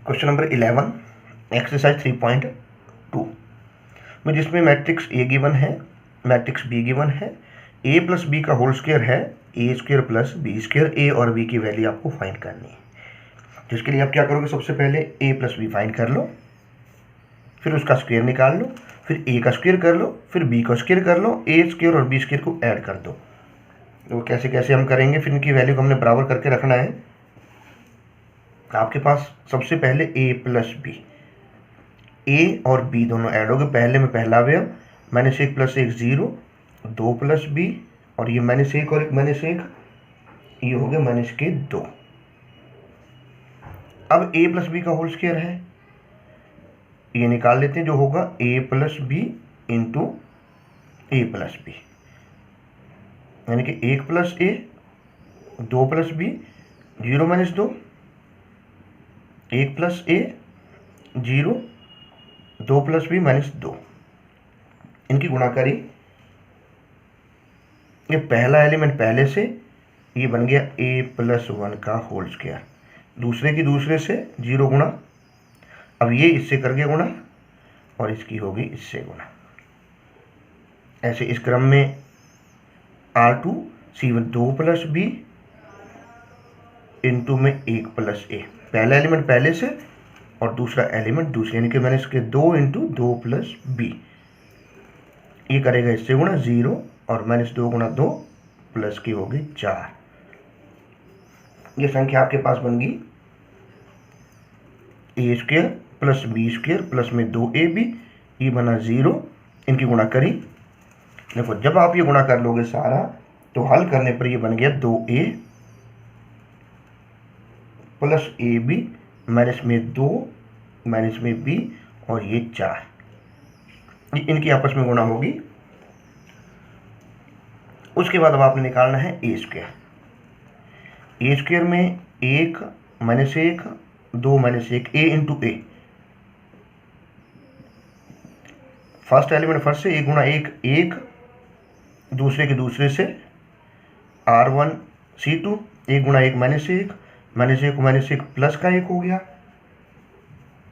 Question number 11 exercise 3.2 में जिसमें matrix A given है, मैट्रिक्स बी गिवन है, ए प्लस बी का होल स्क्वायर है, ए स्क्वायर प्लस बी स्क्वायर, ए और बी की वैल्यू आपको फाइंड करनी है। जिसके लिए आप क्या करोगे, सबसे पहले ए प्लस बी फाइंड कर लो, फिर उसका स्क्वायर निकाल लो, फिर ए का स्क्वायर कर लो, फिर बी का स्क्वायर कर लो, ए स्क्वायर और बी स्क्वायर को ऐड कर दो। तो कैसे कैसे हम करेंगे, फिर इनकी वैल्यू को हमने बराबर करके रखना है। आपके पास सबसे पहले ए प्लस बी, ए और बी दोनों ऐड हो गए। पहले में पहला अवयव -1 + 1 0, 2 + बी, और ये -1 और -1, ये हो गया -2। अब ए प्लस बी का होल स्क्वायर है, ये निकाल लेते हैं, जो होगा ए प्लस बी इंटू ए प्लस बी, यानी कि 1 + ए, 2 + बी, 0 - 2, 1 + ए 0, 2 + बी -2, इनकी गुणा करी। ये पहला एलिमेंट पहले से, ये बन गया a + 1 का होल स्क्वायर, दूसरे की दूसरे से 0 गुणा, अब ये इससे करके गुणा और इसकी होगी इससे गुणा। ऐसे इस क्रम में R2 C1 2 + b इंटू में 1 + a, पहला एलिमेंट पहले से और दूसरा एलिमेंट दूसरे, यानी कि मैंने इसके 2 इंटू 2 + b, ये करेगा इससे गुणा 0 और -2 × 2 प्लस की होगी 4। ये संख्या आपके पास बन गई a² + b² प्लस में 2ab, ये बना 0, इनकी गुणा करी। देखो जब आप ये गुणा कर लोगे सारा, तो हल करने पर ये बन गया 2a + ab माइनस में 2 माइनस में b और ये 4, इनकी आपस में गुणा होगी। उसके बाद अब आपने निकालना है a²। a² में 1 -1 2 -1, a into A, first element first से 1 गुणा 1 1, दूसरे के दूसरे से R1 C2 1 गुणा 1 -1, -1 को -1 प्लस का 1 हो गया।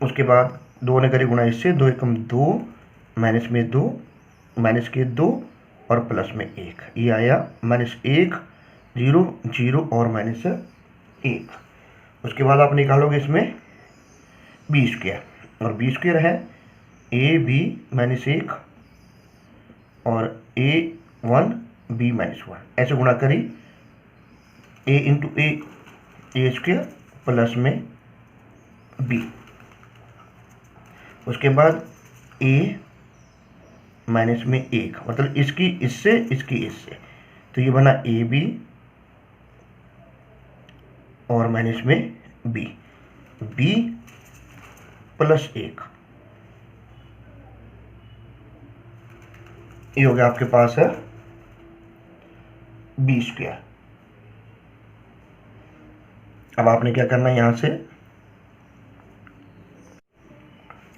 उसके बाद 2 ने करी गुणा इससे, 2 × 2 माइनस में 2 माइनस के 2 और प्लस में 1, ये आया -1 0 0 और -1। उसके बाद आप निकालोगे इसमें b² और b² है ab -1 और a1 b-1, ऐसे गुणा करी, a इंटू a² प्लस में b। उसके बाद a माइनस में 1, मतलब इसकी इससे इसकी इससे, तो ये बना ab और माइनस में b, b + 1, ये हो गया आपके पास है b²। अब आपने क्या करना है, यहां से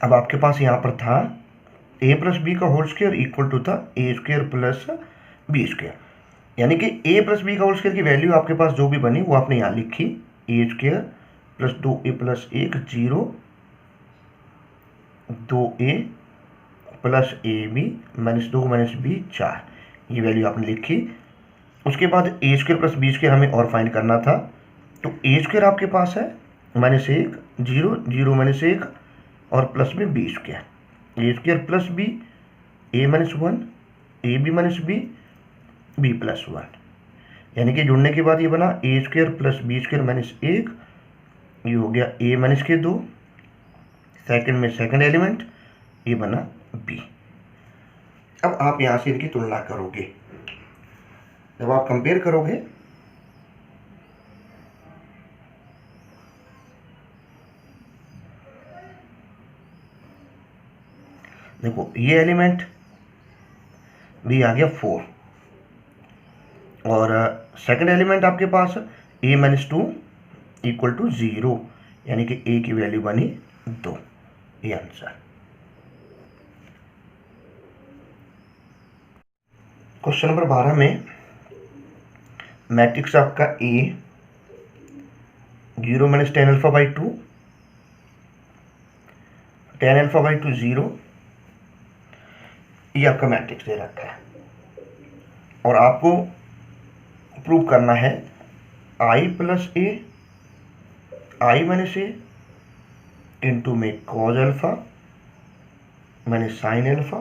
अब आपके पास यहां पर था a + b का होल स्क्वायर इक्वल टू था a² + b², यानी कि a + b का होल स्क्वायर की वैल्यू आपके पास जो भी बनी वो आपने यहाँ लिखी, a² + 2a + 1 0, 2a + ab -2 -b 4, ये वैल्यू आपने लिखी। उसके बाद a² + b² हमें और फाइंड करना था, तो a² आपके पास है -1 0 0 -1 और प्लस में b², a² + b a - 1 ab - b b + 1, यानी कि जुड़ने के बाद ये बना a² + b² -1, ये हो गया a - 2, सेकंड में सेकंड एलिमेंट, ये बना b। अब आप यहां से इनकी तुलना करोगे, जब आप कंपेयर करोगे देखो ये एलिमेंट भी आ गया 4 और सेकंड एलिमेंट आपके पास a - 2 = 0, यानी कि a की वैल्यू बनी 2, ये आंसर। क्वेश्चन नंबर 12 में मैट्रिक्स आपका A 0 - tan α/2 tan alpha by 2 0, ये आपका मैट्रिक्स दे रखा है और आपको प्रूव करना है i plus A I minus A into में cos alpha minus sine alpha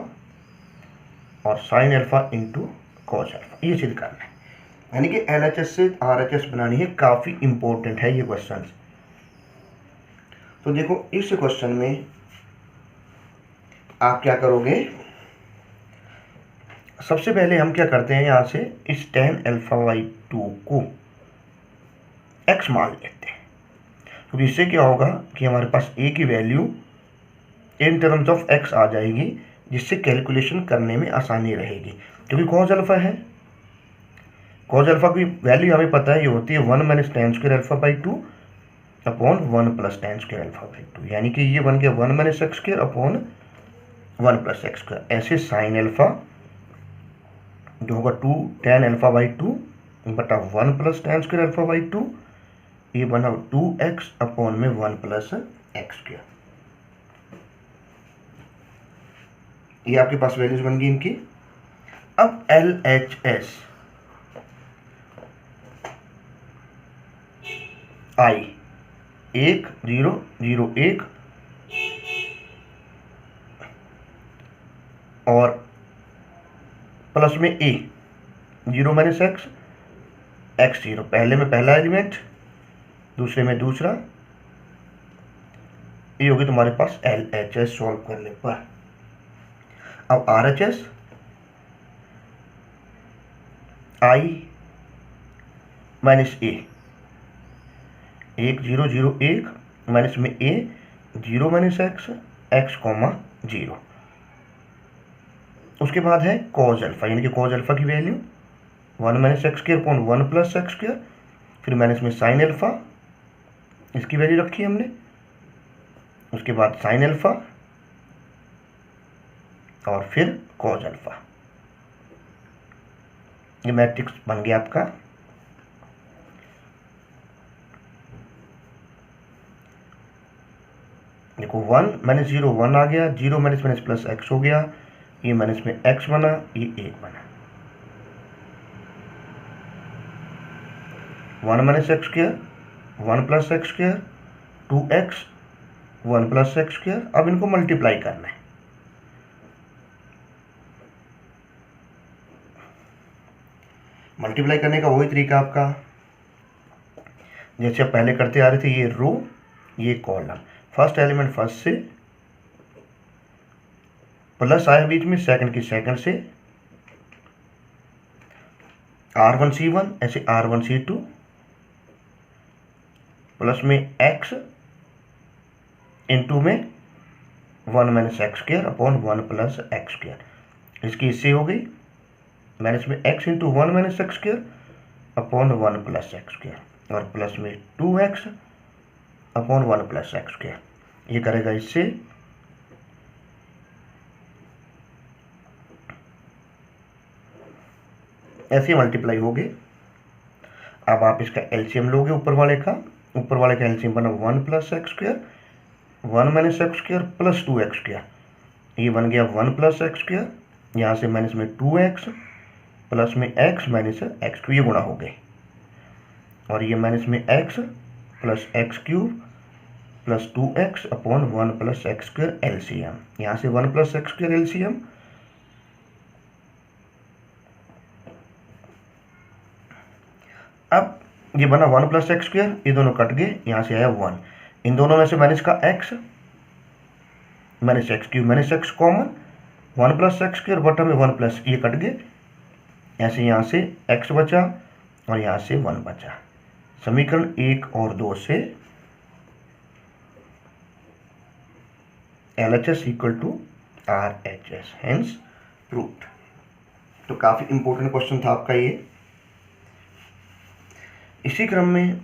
और sine alpha into cos alpha, ये सिद्ध करना है। यानी कि एलएचएस से आरएचएस बनानी है, काफ़ी इंपॉर्टेंट है ये क्वेश्चन। तो देखो इस क्वेश्चन में आप क्या करोगे, सबसे पहले हम क्या करते हैं, यहाँ से इस tan अल्फा बाई 2 को x मान लेते हैं, क्योंकि इससे क्या होगा कि हमारे पास a की value in terms of x आ जाएगी, जिससे कैलकुलेशन करने में आसानी रहेगी। क्योंकि कॉज अल्फा है, कॉज अल्फा की वैल्यू हमें पता है, ये होती है 1 minus tan square alpha by 2 upon 1 plus tan square alpha by 2, यानी कि ये बन गया 1 minus x square upon 1 plus x square. ऐसे साइन अल्फा जो होगा 2 tan अल्फा बाई 2 बटा 1 plus tan square alpha by 2, ये बना 2x अपॉन में 1 प्लस एक्स स्क्वायर। ये आपके पास वैल्यूज बन गई इनकी। अब LHS I 1 0 0 1 और प्लस में a 0 माइनस एक्स एक्स 0, पहले में पहला एलिमेंट दूसरे में दूसरा, ये होगी तुम्हारे पास LHS सॉल्व करने पर। अब RHS I minus A 1 0 0 1 minus में a 0 minus x x comma 0। उसके बाद है कॉज अल्फा, यानी कि कॉज अल्फा की value 1 minus x square upon 1 plus x square, फिर माइनस में साइन अल्फा, इसकी वैल्यू रखी हमने, उसके बाद साइन अल्फा और फिर कॉज अल्फा। ये मैट्रिक्स बन गया आपका। देखो 1 माइनस 0 1 आ गया, 0 माइनस माइनस प्लस एक्स हो गया, ये माइनस में x बना, ये 1 बना, 1 minus x square 1 plus x square 2x 1 plus x square. अब इनको मल्टीप्लाई करना है, मल्टीप्लाई करने का वही तरीका आपका जैसे आप पहले करते आ रहे थे, ये रो ये कॉलम, फर्स्ट एलिमेंट फर्स्ट से, प्लस आया बीच में सेकंड की सेकंड से, R1 C1 ऐसे R1 C2 प्लस में x इंटू में 1 minus x square upon 1 plus x square, इसकी इससे हो गई माइनस में x into 1 minus x square upon 1 plus x square और प्लस में 2x upon 1 plus x square, ये करेगा इससे ऐसे मल्टीप्लाई हो गए। अब आप इसका एलसीएम लोगे, ऊपर वाले का एलसीएम बना 1 plus x square 1 minus x square plus 2x square, ये बन गया 1 प्लस एक्स स्क्वायर, यहाँ से माइनस में 2x प्लस में x माइनस एक्स क्यूब, ये गुणा हो गए, और ये माइनस में x plus x cube plus 2x upon 1 plus x square LCM, यहाँ से 1 प्लस एक्स स्क्वायर एलसीएम, अब ये बना 1 प्लस एक्स स्क्वायर, ये दोनों कट गए, यहाँ से आया 1, इन दोनों में से माइनस का x minus x cube minus x common, 1 plus x square बटा में 1 प्लस, ये कट गए, ऐसे यहाँ से x बचा और यहाँ से 1 बचा। समीकरण 1 और 2 से LHS equal to RHS, hence proved. तो काफ़ी इंपॉर्टेंट क्वेश्चन था आपका ये। इसी क्रम में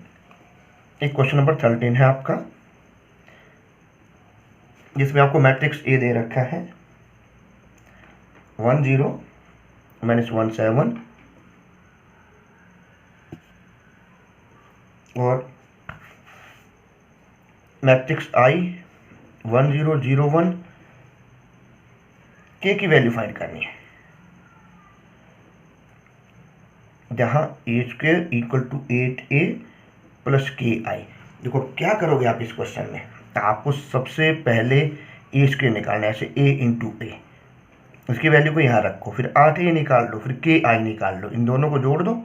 एक क्वेश्चन नंबर 13 है आपका, जिसमें आपको मैट्रिक्स ए दे रखा है 1 0 माइनस 1 7 और मैट्रिक्स आई 1001 के की वैल्यू फाइंड करनी है, जहां a² equal to 8a plus KI। देखो क्या करोगे आप इस क्वेश्चन में, आपको सबसे पहले a² निकालना है, ऐसे a इंटू ए, इसकी वैल्यू को यहाँ रखो, फिर 8a निकाल लो, फिर KI निकाल लो, इन दोनों को जोड़ दो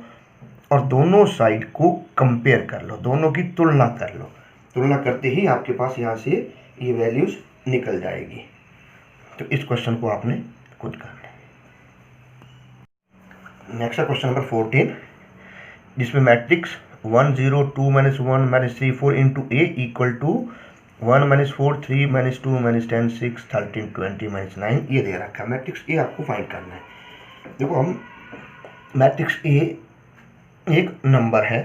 और दोनों साइड को कंपेयर कर लो, दोनों की तुलना कर लो। तुलना करते ही आपके पास यहाँ से ये वैल्यूज निकल जाएगी। तो इस क्वेश्चन को आपने खुद करना है। नेक्स्ट क्वेश्चन नंबर 14, जिसमें matrix 1 0 2 -1 -3 4 into A equal to 1 -4 3 -2 -10 6 13 20 -9 ये दे रखा है। मैट्रिक्स ए आपको फाइंड करना है। देखो हम मैट्रिक्स ए एक नंबर है,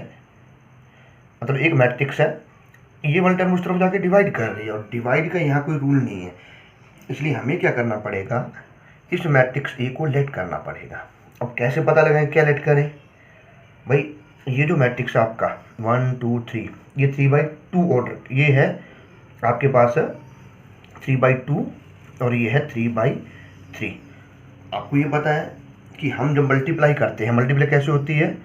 मतलब एक मैट्रिक्स है, ये वाली टर्म उस तरफ जाके डिवाइड कर रही है और डिवाइड का यहाँ कोई रूल नहीं है, इसलिए हमें क्या करना पड़ेगा, इस मैट्रिक्स ए को लेट करना पड़ेगा। अब कैसे पता लगाएं क्या लेट करें भाई, ये जो मैट्रिक्स है आपका 1 2 3, ये 3/2 ऑर्डर, ये है आपके पास 3/2 और ये है 3/3। आपको ये पता है कि हम जब मल्टीप्लाई करते हैं, मल्टीप्लाई कैसे होती है,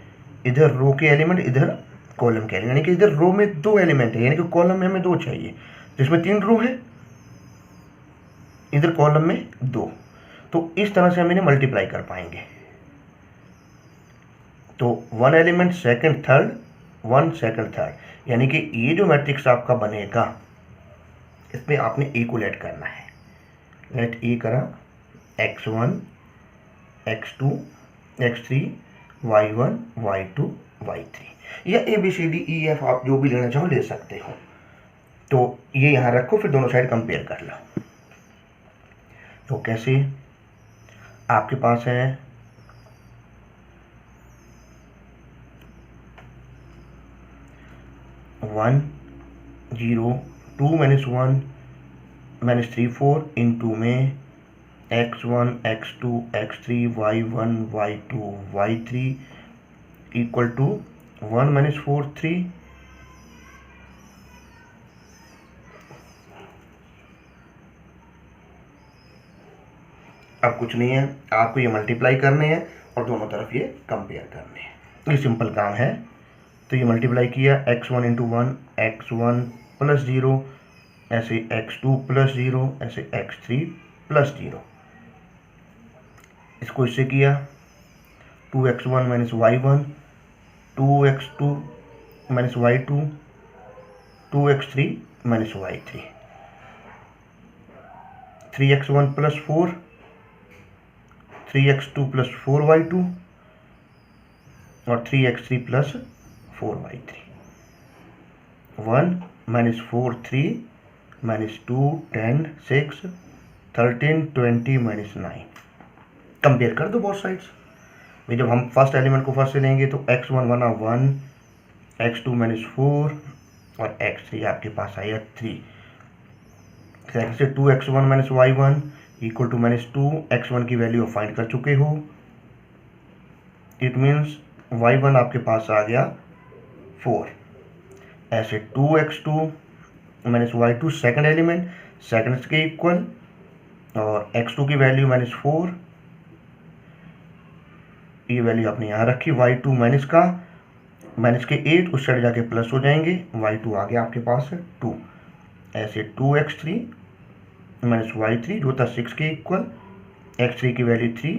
इधर रो के एलिमेंट इधर कॉलम के एलिमेंट, यानी कि इधर रो में 2 एलिमेंट है, यानी कि कॉलम में हमें 2 चाहिए, जिसमें 3 रो है, इधर कॉलम में 2, तो इस तरह से हम इन्हें मल्टीप्लाई कर पाएंगे। तो 1 element second third 1 second third, यानी कि ये जो मैट्रिक्स आपका बनेगा इसमें आपने ए को लेट करना है। लेट ए करा x1 x2 x3 y1 y2 y3, या ABCDEF आप जो भी लेना चाहो ले सकते हो। तो ये यहाँ रखो, फिर दोनों साइड कंपेयर कर लो। तो कैसे, आपके पास है 1 0 2 -1 -3 4 इंटू में x1 x2 x3 y1 y2 y3 equal to 1 -4 3 अब कुछ नहीं है, आपको ये मल्टीप्लाई करने हैं और दोनों तरफ ये कंपेयर करने हैं। ये सिंपल काम है। तो ये मल्टीप्लाई किया, x1 इंटू 1 x1 प्लस 0, ऐसे x2 प्लस 0, ऐसे x3 प्लस 0, इसको इससे किया 2x1 minus y1 2x2 minus y2 2x3 minus y3 3x1 plus 4 3x2 plus 4y2 और 3x3 plus 4y3 1 minus 4 3 minus 2 10 6 13 20 minus 9। Compare कर दो बोथ साइड्स में। जब हम फर्स्ट एलिमेंट को फर्स्ट से लेंगे तो x1 बना 1 x2 माइनस 4 और x3 आपके पास आया 3। सेकंड से 2x1 minus y1 equal to minus 2, x1 की वैल्यू फाइंड कर चुके हो, इट मीन्स y1 आपके पास आ गया 4। ऐसे 2x2 minus y2 second element second के इक्वल और x2 की वैल्यू माइनस 4, ये वैल्यू आपने यहाँ रखी, y2 माइनस का माइनस के 8 उस साइड जाके प्लस हो जाएंगे, y2 आ गया आपके पास 2। ऐसे 2x3 माइनस y3 जो था 6 के इक्वल, x3 की वैल्यू 3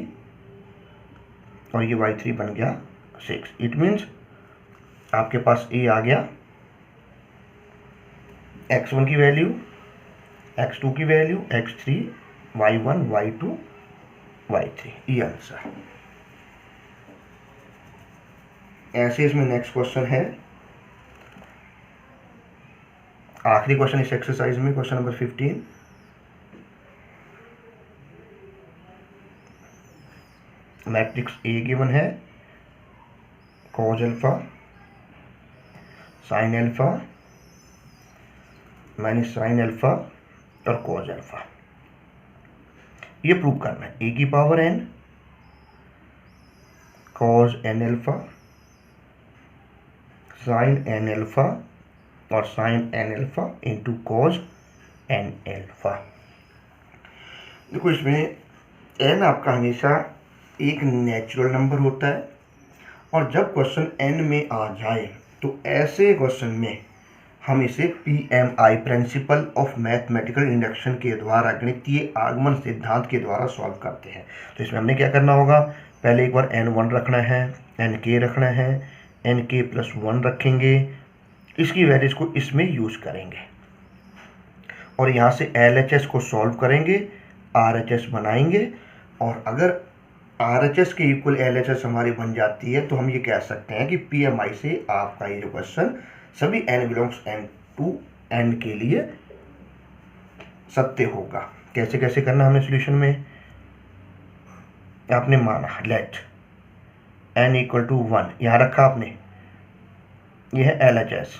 और ये y3 बन गया 6। इट मीन्स आपके पास ए आ गया, x1 की वैल्यू x2 की value x3 y1 y2 y3, ये आंसर। ऐसे इसमें नेक्स्ट क्वेश्चन है, आखिरी क्वेश्चन इस एक्सरसाइज में, question number 15। Matrix A given है, cos alpha sine alpha minus sine alpha और कॉज अल्फा, ये प्रूव करना है। ए की power n cos n alpha sine n alpha और sine n alpha into cos n alpha. देखो इसमें N आपका हमेशा एक नेचुरल नंबर होता है, और जब क्वेश्चन एन में आ जाए तो ऐसे क्वेश्चन में हम इसे PMI principle of mathematical induction के द्वारा, गणितीय आगमन सिद्धांत के द्वारा सॉल्व करते हैं। तो इसमें हमने क्या करना होगा, पहले एक बार N1 रखना है, NK रखना है, NK+1 रखेंगे, इसकी वैल्यूज को इसमें यूज करेंगे और यहाँ से LHS को सॉल्व करेंगे, RHS बनाएंगे, और अगर RHS के इक्वल LHS हमारी बन जाती है तो हम ये कह सकते हैं कि PMI से आपका ये जो क्वेश्चन सभी n belongs n to n के लिए सत्य होगा। कैसे कैसे करना हमने सोल्यूशन में, आपने माना लेट n इक्वल टू 1 यहाँ रखा आपने, ये है LHS,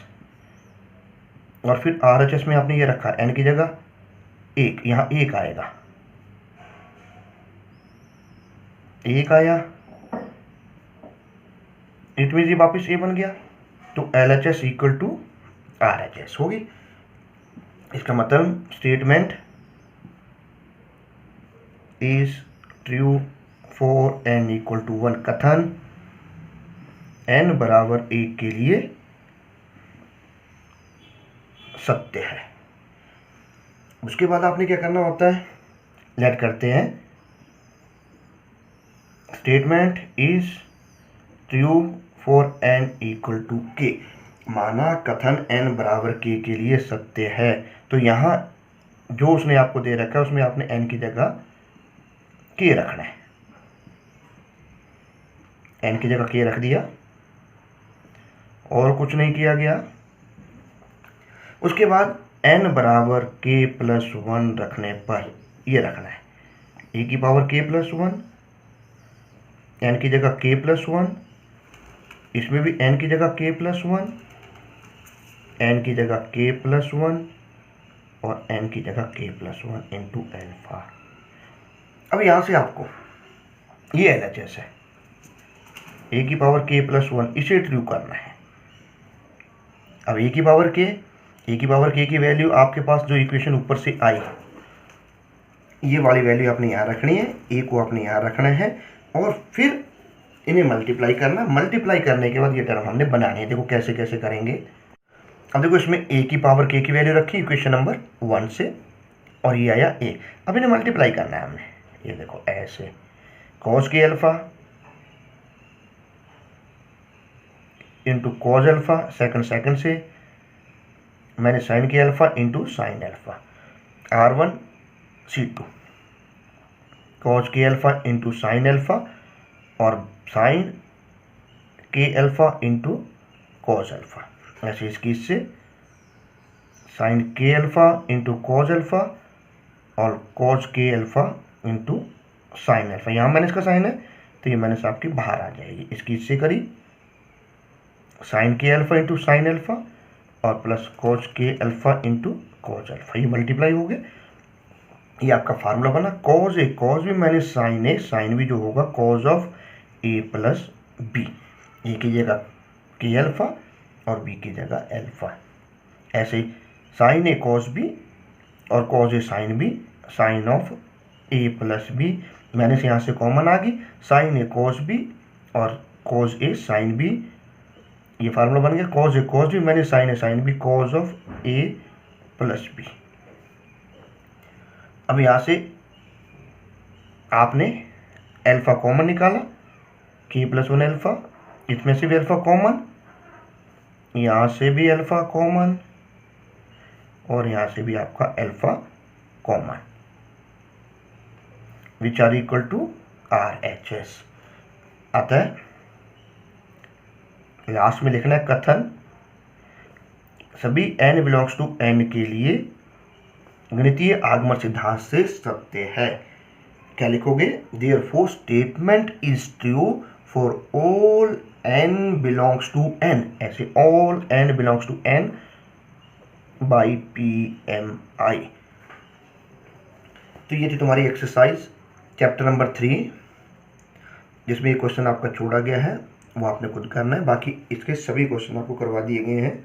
और फिर RHS में आपने ये रखा n की जगह 1, यहाँ 1 आएगा, 1 आया, इट मीन ये वापिस a बन गया, तो LHS इक्वल टू RHS होगी। इसका मतलब statement is true for n equal to 1, कथन n बराबर 1 के लिए सत्य है। उसके बाद आपने क्या करना होता है, लेट करते हैं, statement is true for n equal to k, माना कथन n बराबर k के लिए सत्य है। तो यहाँ जो उसने आपको दे रखा है उसमें आपने n की जगह k रखना है, n की जगह k रख दिया और कुछ नहीं किया गया। उसके बाद n बराबर k+1 रखने पर ये रखना है a की पावर k+1, n की जगह k+1, इसमें भी n की जगह k+1, n की जगह k+1 और n की जगह k+1 इंटू एल्फा। अब यहाँ से आपको ये LHS है, a की पावर k+1, इसे ट्रू करना है। अब a की पावर k की वैल्यू आपके पास जो इक्वेशन ऊपर से आई, ये वाली वैल्यू आपने यहाँ रखनी है, a को आपने यहाँ रखना है और फिर इन्हें मल्टीप्लाई करना। मल्टीप्लाई करने के बाद ये टर्म हमने बनानी है। देखो कैसे कैसे करेंगे। अब देखो इसमें a की पावर k की वैल्यू रखी इक्वेशन नंबर 1 से, और ये आया a। अब इन्हें मल्टीप्लाई करना है हमने, ये देखो ऐसे, cos k alpha into cos alpha second से, मैंने साइन के alpha into sine alpha, R1C2 cause के अल्फा इंटू साइन अल्फा और साइन के अल्फा इंटू कॉज अल्फा। ऐसे इसकी इससे साइन के अल्फा इंटू कॉज अल्फा और कॉज के अल्फा इंटू साइन अल्फा। यहाँ माइनस का साइन है तो ये माइनस आपकी बाहर आ जाएगी। इसकी इससे करी साइन के अल्फा इंटू साइन अल्फा और प्लस कॉज के अल्फा इंटू कॉज अल्फा, ये मल्टीप्लाई हो गया। ये आपका फार्मूला बना कॉज भी माइनस साइन भी जो होगा cos of a plus B, A की जगह के अल्फा और बी की जगह अल्फा। ऐसे साइन ए कॉज बी और cos A sine B, sine of a plus B, minus यहाँ से कॉमन आ गई, साइन ए कॉज बी और कॉज ए साइन बी, ये फार्मूला बन गया cos A cos B minus sine A sine B, cos of a plus B. अब यहाँ से आपने अल्फा कॉमन निकाला, k+1 अल्फा, इसमें से भी अल्फा कॉमन, यहाँ से भी अल्फा कॉमन और यहाँ से भी आपका alpha common, which are equal to RHS। अतः लास्ट में लिखना है कथन सभी n बिलोंग्स टू n के लिए गणितीय आगमन सिद्धांत से सत्य है। क्या लिखोगे, therefore statement is true for all n belongs to n, ऐसे all n belongs to n by PMI। तो ये थी तुम्हारी एक्सरसाइज चैप्टर नंबर 3, जिसमें ये क्वेश्चन आपका छोड़ा गया है, वो आपने खुद करना है। बाकी इसके सभी क्वेश्चन आपको करवा दिए गए हैं